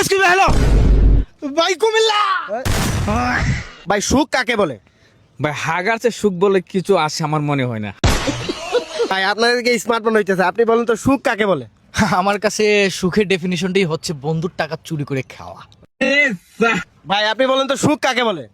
আজকে হ্যালো ভাই কুমিল্লা। ভাই সুখ কাকে বলে? ভাই হাগার চেয়ে সুখ বলে কিছু আছে আমার মনে হয় না। ভাই আপনাদেরকে স্মার্টফোন হইতেছে, আপনি বলুন তো সুখ কাকে বলে? আমার কাছে সুখের ডেফিনিশনটাই হচ্ছে বন্ধুর টাকা চুরি করে খাওয়া। ভাই আপনি বলুন তো সুখ কাকে বলে?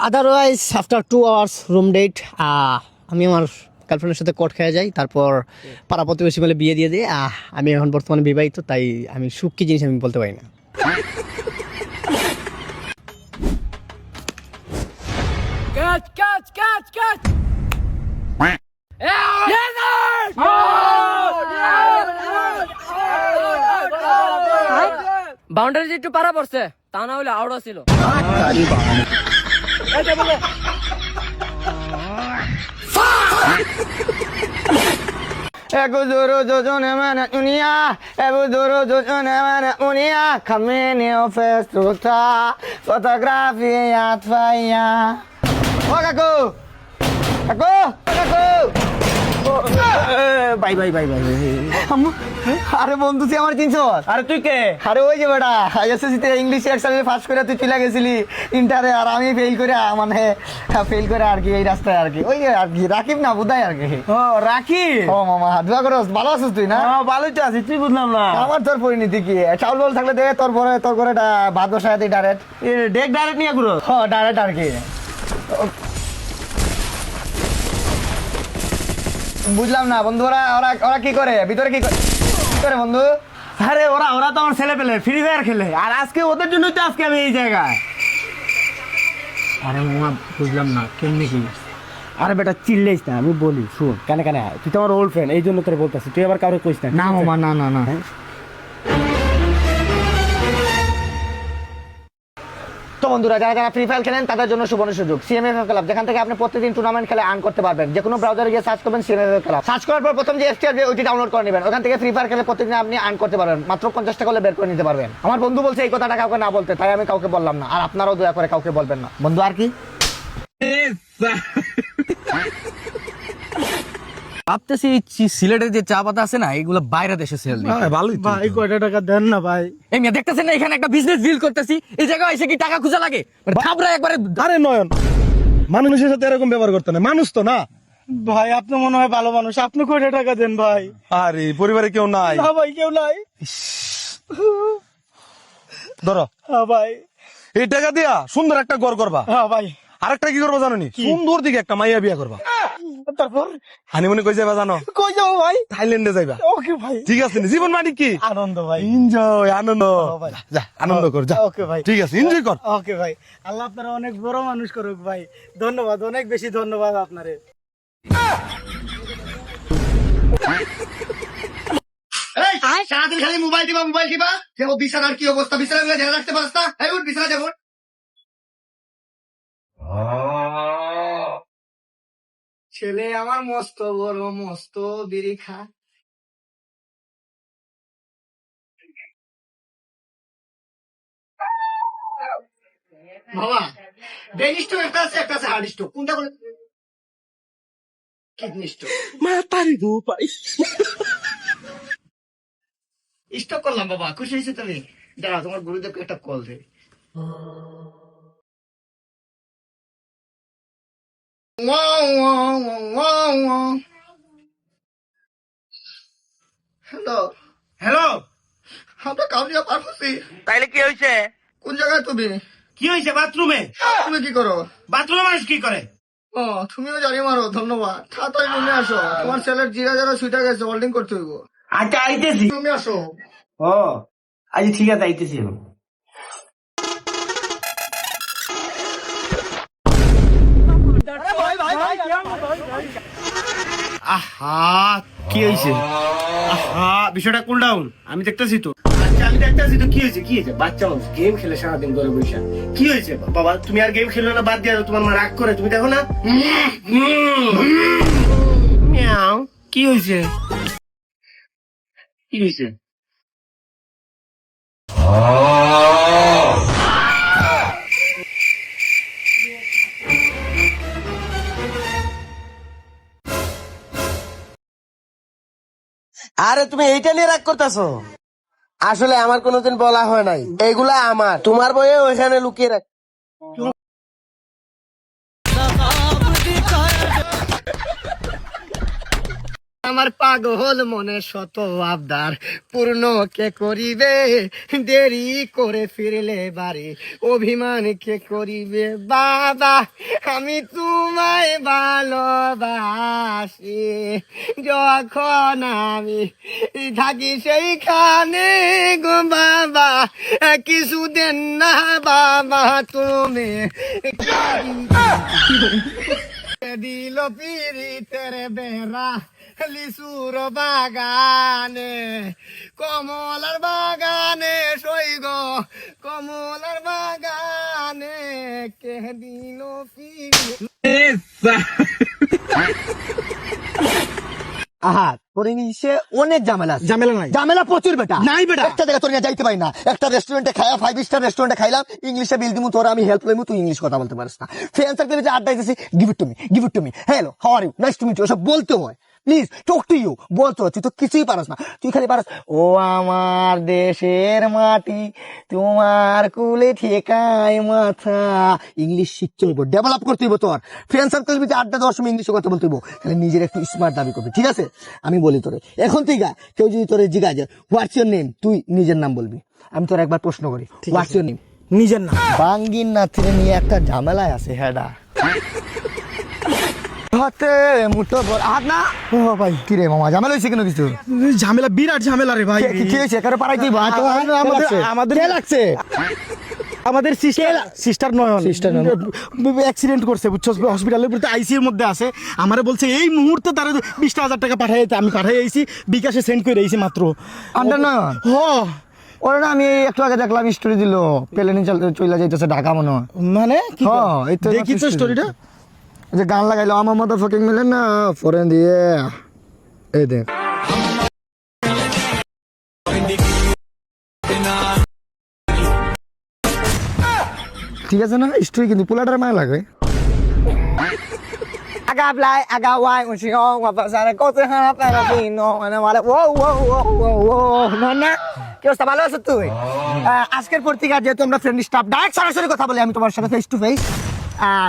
Otherwise after 2 hours room date আমি আমার গার্লফ্রেন্ডের সাথে কোর্ট খেয়ে যাই, তারপর পাড়া প্রতিবেশী মিলে বিয়ে দিয়ে দিই। আমি এখন বর্তমানে বিবাহিত, তাই আমি সুখ কি জিনিস আমি বলতে পারি না। বাউন্ডারি একটু পারা পড়ছে, তা না হলে আউট ছিল। Ego duro jojon emana unia, ego duro jojon emana unia, caminho festruta, fotografia tvoja. O kako? Kako? Kako? Bye bye bye bye. আরে বন্ধু তুই আমার চিনছ? আরে তুই কে? আরে ওই যে বেটা এসএসসিতে ইংলিশ এক্সামে পাস করে তুই চলে গেছিলি ইন্টারে, আর আমি ফেল করে মানে ফেল করে আর কি এই রাস্তায় আর কি ওই যে আর কি রাকিব না বুদাই আর কি। ও রাখি। ও মামা দোয়া করস, ভালো আছিস তুই না? ভালোই তো আছি, তুই বুঝলাম না। আমার তোর পরিণতি কি? চাউল বল থাকলে দে, তোর করে ভাত বসায় দিই ডাইরেক্ট। ডেক ডাইরেক্ট নিয়ে ঘুরো। হ্যাঁ ডাইরেক্ট আর কি। বুঝলাম না বন্ধু, ওরা ওরা ওরা কি করে ভিতরে কি করে বন্ধু? আরে ওরা তো আমার ছেলে পেলে ফ্রি ফায়ার খেলে, আর আজকে ওদের জন্যই তো আজকে আমি এই জায়গায়। আরে মামা বুঝলাম না কেমনি কি? আরে বেটা চিল্লাইস না, আমি বলি শুন, কানে কানে তুই তো আমার ওল্ড ফ্রেন্ড, এই জন্য তোর বলতেছি, তুই আবার কাউকে কইস না। না মামা না না না। তো বন্ধুরা যারা যারা ফ্রি ফায়ার খেলেন তাদের জন্য সুবর্ণ সুযোগ সিএমএফএফ ক্লাব, যেখান থেকে আপনি প্রতিদিন টুর্নামেন্ট খেলে আর্ন করতে পারবেন। যে কোনো ব্রাউজারে গিয়ে সার্চ করবেন সিএমএফএফ ক্লাব, সার্চ করার পর প্রথম যে অ্যাপটি আসবে ওইটি ডাউনলোড করে নেবেন। ওখান থেকে ফ্রি ফায়ার খেলে প্রতিদিন আপনি আর্ন করতে পারবেন, মাত্র 50 টাকা হলে বের করে নিতে পারবেন। আমার বন্ধু বলছে এই কথাটা কাউকে না বলতে, তাই আমি কাউকে বললাম না, আর আপনারাও দয়া করে কাউকে বলবেন না বন্ধু। আর কি ভাবতেছি সিলেটের যে চা পাতা আছে না, এগুলো বাইরে দেশে সেল দিই। ভালোই ভাই, কয়টা টাকা দেন না ভাই। এই মিয়া দেখতেছেন না, এখানে একটা বিজনেস ডিল করতেছি, এই জায়গায় এসে কি টাকা খুঁজা লাগে? থাবরা একবারে। আরে নয়ন, মানুষের সাথে এরকম ব্যবহার করতে না, মানুষ তো না। ভাই আপনি মনে হয় ভালো মানুষ, আপনি কয়টা টাকা দেন ভাই? আরে পরিবারে কেউ নাই? না ভাই কেউ নাই। ধরো হ্যাঁ ভাই। এই টাকা দিয়া সুন্দর একটা ঘর করবা, হ্যাঁ ভাই। আরেকটা কি করবা জানো নি? সুন্দর দিকে একটা মাইয়া বিয়া করবা। তারপর হানিমুনে কই যাবা জানো? কই যাবো ভাই? থাইল্যান্ডে যাইবা। ওকে ভাই। ঠিক আছে নি? জীবন মানে কি? আনন্দ ভাই। এনজয়, আনন্দ। ভাই। যা আনন্দ কর, যা। ওকে ভাই। ঠিক আছে, এনজয় কর। ওকে ভাই, আল্লাহ আপনারা অনেক বড় মানুষ করুক ভাই। ধন্যবাদ, অনেক বেশি ধন্যবাদ আপনারে। সারাদিন খালি মোবাইল টিপা দেখো বিছানার কি অবস্থা, বিছানা ঝেড়ে রাখতে পারছ না? এই উঠ বিছানা দেখো। ছেলে আমার মস্ত বড় মস্ত বিড়ি খা। বাবা ব্রেন স্ট্রোক একটা আছে, একটা আছে হার্ট স্ট্রোক, কোনটা করে? Kidney stroke. স্টপ করলাম বাবা, খুশি হয়েছে তুমি? দাঁড়া তোমার গুরুদেবকে একটা কল দে। হ্যালো হ্যালো, আমরা কাউরিয়া ফার্মেসি। তাইলে কি হয়েছে? কোন জায়গায় তুমি? কি হয়েছে? বাথরুমে। তুমি কি করো? বাথরুমে মানুষ কি করে? ও তুমিও জানি মারো, ধন্যবাদ। তাড়াতাড়ি রুমে আসো, তোমার ছেলের জিরা যারা সুইটা গেছে, হোল্ডিং করতে হইব। আচ্ছা আইতেছি। রুমে আসো। ও আচ্ছা ঠিক আছে, আইতেছি। আহা কি হয়েছে? আহা বিষয়টা কুল ডাউন, আমি দেখতেছি তো। আচ্ছা আমি দেখতেছি তো, কি হয়েছে? কি হয়েছে? বাচ্চা মানুষ গেম খেলে সারাদিন ধরে বসে। কি হয়েছে বাবা? তুমি আর গেম খেলো না, বাদ দিয়ে দাও। তোমার মা রাগ করে, তুমি দেখো না। মিয়াও, কি হয়েছে? কি হয়েছে? আরে তুমি এইটা নিয়ে রাগ করতেছো? আসলে আমার কোনোদিন বলা হয় নাই, এগুলা আমার, তোমার বইয়ে ওইখানে লুকিয়ে রাখ। আমার পাগল মনে শত আবদার পূর্ণ কে করিবে, দেরি করে ফিরলে বাড়ি অভিমান কে করিবে। বাবা আমি তোমায় ভালোবাসি, যখন আমি থাকি সেইখানে গো বাবা, কিছু দেন না বাবা তুমি দিল পিরিতের বেড়া লিচুর বাগানে, কমলার বাগানে সৈগ, কমলার বাগানে কে দিল আহা তোর ইংলিশে অনেক ঝামেলা আছে। ঝামেলা নাই। ঝামেলা প্রচুর বেটা নাই বেটা। একটা জায়গা তোর নিয়ে যাইতে পারি না, একটা রেস্টুরেন্টে খাইয়া 5 স্টার রেস্টুরেন্টে খাইলাম, ইংলিশে বিল দিমু, তোর আমি হেল্প লইমু, তুই ইংলিশ কথা বলতে পারিস না। ফ্রেন্ড সার্কেলে যে আড্ডা দিতেছি, give it to me, hello how are you, nice to meet you, সব বলতে হয়। প্লিজ টক টু ইউ বলতে হয়, তুই তো কিছুই পারস না, তুই খালি পারস ও আমার দেশের মাটি তোমার কুলে ঠেকায় মাথা। ইংলিশ শিখতে হইব, ডেভেলপ করতে হইব তোর। ফ্রেন্ড সার্কেল ভিতরে আড্ডা দেওয়ার সময় ইংলিশে কথা বলতে হইব, তাহলে নিজের একটু স্মার্ট দাবি করবি, ঠিক আছে? আমি বলি তোরে এখন থেকে কেউ যদি তোরে জিজ্ঞাসা যে হোয়াটস ইউর নেম, তুই নিজের নাম বলবি। আমি তোর একবার প্রশ্ন করি, হোয়াটস ইউর নেম? নিজের না। বাঙ্গিন না থেকে নিয়ে একটা ঝামেলায় আছে হেডা হাতে মুঠো ভর হাত না। ও ভাই কি রে মামা, ঝামেলা হয়েছে কেন কিছু? ঝামেলা, বিরাট ঝামেলা রে ভাই। কি হয়েছে? কারো পাড়াই তুই আমাদের কে লাগছে? আমাদের সিস্টার নয়ন অ্যাক্সিডেন্ট করছে, বুঝছো? হসপিটালের ভিতরে আইসিইউর মধ্যে আছে। আমারে বলছে এই মুহূর্তে তারা 20,000 টাকা পাঠাই, আমি পাঠাই আইছি, বিকাশে সেন্ড করে আইছি মাত্র। আন্ডার নয়ন হ ওরা না, আমি একটু আগে দেখলাম স্টোরি দিল, প্লেনে চলে যাইতেছে ঢাকা মনে হয়। মানে কি হ্যাঁ, এই তো দেখি তো স্টোরিটা। যে গান লাগাইলো আমার মতো ফকিং মিলেন না ফরেন দিয়ে, এই দেখ ঠিক আছে না স্টোরি, কিন্তু পোলাটার মায়া লাগে। Agably, agawai, unshigo, wapasare, kote hana perapino, মানে বলে ও ও ও ও ও না কি অবস্থা, ভালো আছো তুই? আজকের পত্রিকা যেহেতু আমরা ফ্রেন্ড স্টাফ, ডাইরেক্ট সরাসরি কথা বলি আমি তোমার সাথে ফেস টু ফেস।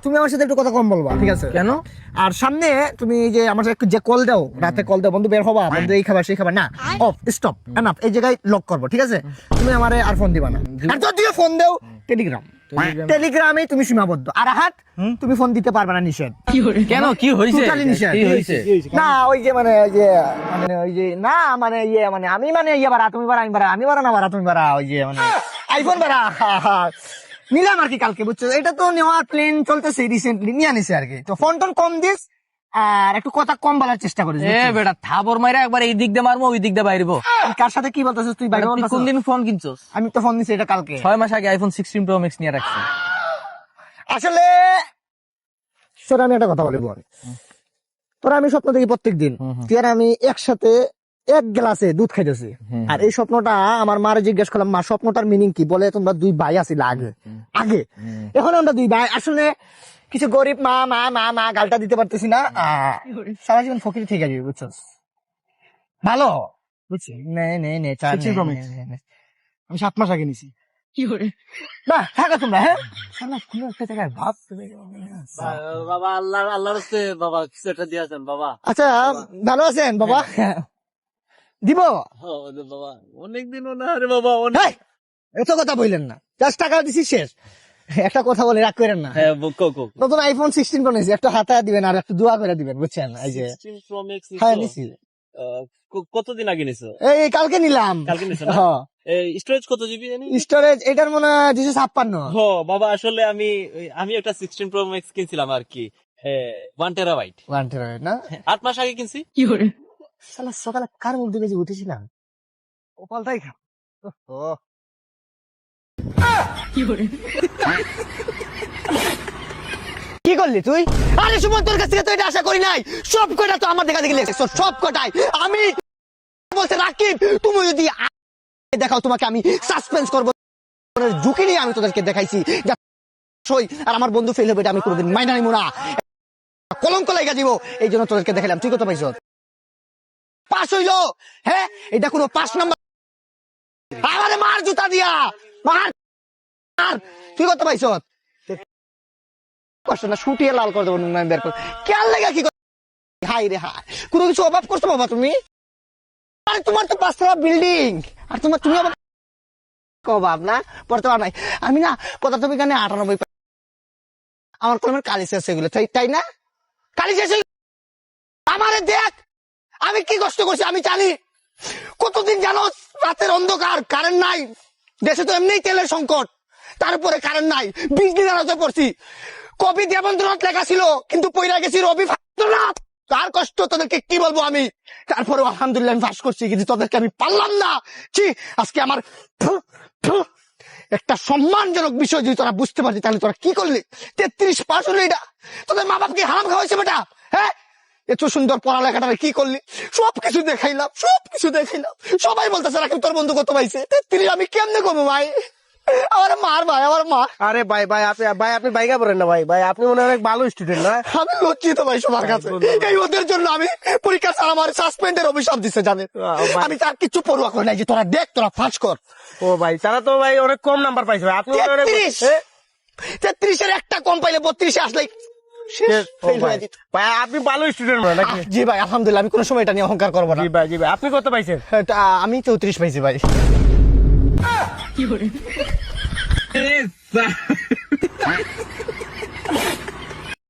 তুমি আমার সাথে একটু কথা কম বলবা, ঠিক আছে? কেন? আর সামনে তুমি যে আমার সাথে একটু যে কল দাও, রাতে কল দাও, বন্ধু বের হবা, বন্ধু এই খাবার সেই খাবার না, অফ স্টপ এনাফ, এই জায়গায় লক করবো, ঠিক আছে? তুমি আমারে আর ফোন দিবা না, আর যদিও ফোন দাও টেলিগ্রামে তুমি সীমাবদ্ধ। আর হাত তুমি ফোন দিতে পারবে না, নিষেধ। কেন, কি হয়েছে? Totally নিষেধ। কি হয়েছে? না ওই যে মানে ওই যে মানে ওই যে না মানে ইয়ে মানে আমি মানে ইয়ে বাড়া তুমি বাড়া আমি বাড়া, আমি বাড়া না বাড়া তুমি বাড়া, ওই যে মানে আইফোন বাড়া নিলাম আর কি কালকে, বুঝছো? এটা তো নেওয়ার প্লেন চলতেছে, রিসেন্টলি নিয়ে আনিছে আর কি। তো ফোন টোন কম দিস আর একটু কথা কম বলার চেষ্টা করিস। এ বেটা থাবর মাইরা একবার এই দিক দিয়ে মারবো, ওই দিক দিয়ে বাইরবো। তুই কার সাথে কি বলতেছিস? তুই বাইরে তুই বলতেছিস? কোন দিন ফোন কিনছস? আমি তো ফোন দিছি এটা কালকে। 6 মাস আগে আইফোন 16 প্রো ম্যাক্স নিয়ে রাখছি। আসলে তোর আমি একটা কথা বলি বল, তোরা আমি স্বপ্ন দেখি প্রত্যেক দিন, তুই আর আমি একসাথে এক গ্লাসে দুধ খাইতেছি। আর এই স্বপ্নটা আমার মারে জিজ্ঞেস করলাম, মা স্বপ্নটার মিনিং কি? বলে তোমরা দুই ভাই আছিলা আগে আগে, এখন আমরা দুই ভাই। আসলে কিছু গরিব মা মা মা মা গালটা দিতে পারতেছি না, সারা জীবন ফকির থেকে যাবে, বুঝছস? ভালো বুঝছি নে নে নে চা নে, 16 Pro Max। আমি 7 মাস আগে নিছি। না থাকো তোমরা, হ্যাঁ শালা কোনো একটা জায়গায় ভাব। বাবা আল্লাহর রাস্তে বাবা কিছু একটা দিয়েছেন বাবা। আচ্ছা ভালো আছেন বাবা? দিব বাবা অনেকদিনও না রে বাবা। হেই, এত কথা বললেন না, জাস্ট টাকা দিছি শেষ। একটা কথা বলে রাগ করেন না, হ্যাঁ নতুন আইফোন 16 প্রো নিয়েছি, একটা হাতে দিবেন আর একটু দোয়া করে দিবেন, বুঝছেন? এই যে 16 প্রো ম্যাক্স হ্যাঁ নিছি, কতদিন আগে নিছো? এই কালকে নিলাম। কালকে নিছো না? হ্যাঁ স্টোরেজ কত জিবি জানি? স্টোরেজ এটার মনে হয় 256। হ বাবা আসলে আমি একটা 16 প্রো ম্যাক্স কিনছিলাম আর কি, 1 টেরাবাইট 1 টেরাবাইট না? 8 মাস আগে কিনছি। শালা সকালে কার মুখ দেখে যে উঠেছিলাম, ওপালটাই খা। কি করলি তুই? আরে সুমন তোর কাছ থেকে তো এটা আশা করি নাই, সব কটা তো আমার দেখা দেখি লেগেছে, সব কটাই আমি বলতে রাকিব তুমি যদি দেখাও তোমাকে আমি সাসপেন্স করবো, ঝুঁকি নিয়ে আমি তোদেরকে দেখাইছি আর আমার বন্ধু ফেল হবে, এটা আমি কোনোদিন মাইনা নিব না, কলঙ্ক লাগা দিব, এই জন্য তোদেরকে দেখালাম। তুই কত পাইছ? পাস হইলো? হ্যাঁ এটা কোনো পাস নাম্বার আমারে মার জুতা দিয়া, মার মার। তুই কত পাইছ? কষ্ট না, শুটিয়ে লাল করে দেবো, নোংরা বের করে। কেয়ার লেগে কি হাই রে হাই, কোনো কিছু অভাব করছো বাবা তুমি? আরে তোমার তো 5 তলা বিল্ডিং, আর তুমি আবার অভাব না পড়তে পার নাই। আমি না পদার্থবিজ্ঞানে 98 পাই। আমার কলমের কালি শেষ এগুলো, তাই না? কালি শেষ। আমারে দেখ আমি কি কষ্ট করছি আমি জানি। কতদিন জানো, রাতের অন্ধকার, কারেন্ট নাই, দেশে তো এমনি তেলের সংকট, তারপরে কারেন্ট নাই, বিজলি দাঁড়াতে পড়ছি। কবি দেবেন্দ্রনাথ লেখা ছিল, কিন্তু পয়লা গেছি রবীন্দ্রনাথ। তার কষ্ট তোদেরকে কি বলবো আমি। তারপরে আলহামদুলিল্লাহ আমি পাস করছি, কিন্তু তোদেরকে আমি পারলাম না। ছি, আজকে আমার একটা সম্মানজনক বিষয় যদি তোরা বুঝতে পারছি, তাহলে তোরা কি করলি? 33 পাস হলো, এটা তোদের মা বাপকে হারাম খাওয়াইছে বেটা। হ্যাঁ, এত সুন্দর পড়ালেখাটা কি করলি? সবকিছু দেখাইলাম, সবাই বলতেছে রাকিব তোর বন্ধু কত পাইছে। 33 আমি কেমনে করবো ভাই? আমার মার ভাই, আমার মা। আরে আপনি বাইকা পড়েন না ভাই, আপনি মনে হয় অনেক ভালো স্টুডেন্ট না? আমি লজ্জিত ভাই সবার কাছে। এই ওদের জন্য আমি পরীক্ষা ছাড়া আমার সাসপেন্ডের অভিশাপ দিচ্ছে, জানেন? আমি তার কিছু পড়ুয়া করে নাই যে তোরা দেখ, তোরা ফাঁস কর। ও ভাই, তারা তো ভাই অনেক কম নাম্বার পাইছে ভাই। আপনি 33 এর একটা কম পাইলে 32 এ আসলে ভাই আপনি ভালো স্টুডেন্ট নাকি? জি ভাই আলহামদুলিল্লাহ, আমি কোনো সময় এটা নিয়ে অহংকার করবো না। জি ভাই আপনি কত পাইছেন? আমি 34 পাইছি ভাই। এ,